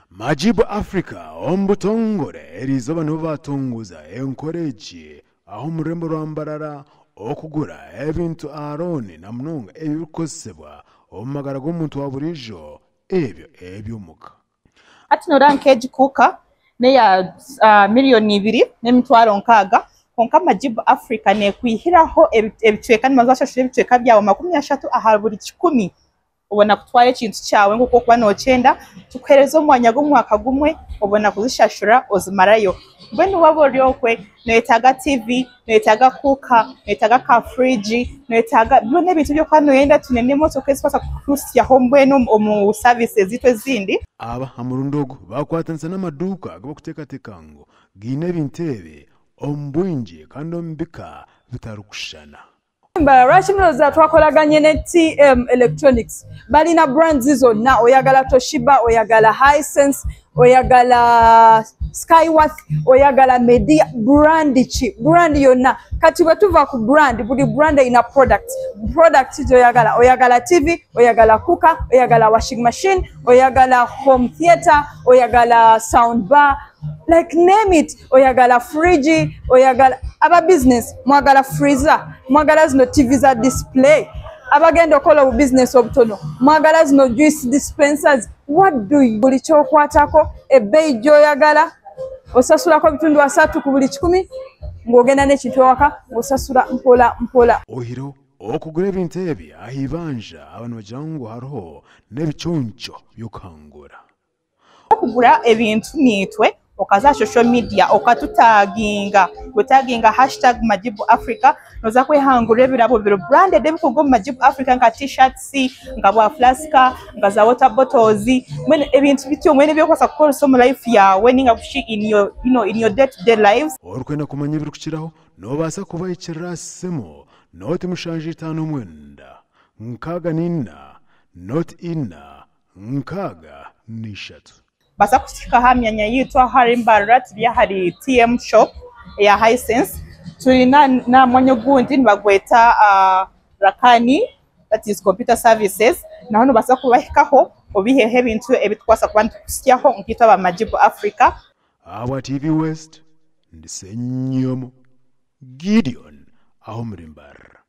Majibu Africa ombutongore erizoba no batonguza encourage aho murembo rwambarara okugura ebintu aroni na munonga ebikosebwa omagara g'omuntu wa burijo eby'omuka. Ati no rankeji kuka ne ya miliyoni 2.6 konka Majibu Africa ne kwihiraho ebicweka nimazashashire ebicweka byawo 30 aha buri 10 ubona kutwara ikintu cyawe nguko kuba nocenda tukereza omwanya g'umwaka gumwe ubona kuzishashura ozimarayo bwe nubaboryokwe netaga TV netaga kuka netaga ka fridge netaga bone bitu byo kwano yenda tunene moto kwesipasa kusia homwe no mu services zitwe zindi aba hamurundogo bakwatansa n'amaduka gabo kutekatekango gine bintebe ombwinje kandi ombika bitarukushana. Rashimnoza twakolaganye ne TM Electronics balina brands zonna oyagala Toshiba oyagala Hisense oyagala Skyworth oyagala Media brand yonna kati batuva ku brand buli brand ina product oyagala TV oyagala cooker oyagala washing machine oyagala home theater oyagala sound bar like name it oyagala fridge oyagala aba business mwagala freezer mwagala zino TV za display abagenda okola bu business obutono mwagala zino juice dispensers what do you buli chokwatako ebbeyi joyagala osasulako bitundu 3 ku buli 10 ngogenda n'ekintu waka osasula mpola ohiro okugura ebintu ebyo ahibanja abantu bajangu hariho n'ebiconco byokangura okugura ebintu nitwe okaza social media okatutaginga #Majibu Africa noza kwehangura ebirabo biro branded ebikugo Majibu Africa nka t-shirts nga bwa flaska nga za water bottles mwene ebintu bityo mwene byokwasa kukola so mu life yawe ninga kushi in your day to day lives orukwenda kumanya biri kukiraho nobasa kuba ikirasemo noti mushanje 5 nkaga nina not ina nkaga nishatu basa kusika hamyanya yitwa Harimbarra tibya hari TM shop ya Hisense tulina na mwanyo gundi nibagweta Rakani that is computer services na hano basa kubahikaho obihehe ebintu ebitwasa kubantu kusyaho nkitwa ba Majibu Africa aba TV West ndisenyomo Gideon aho Murimbarra.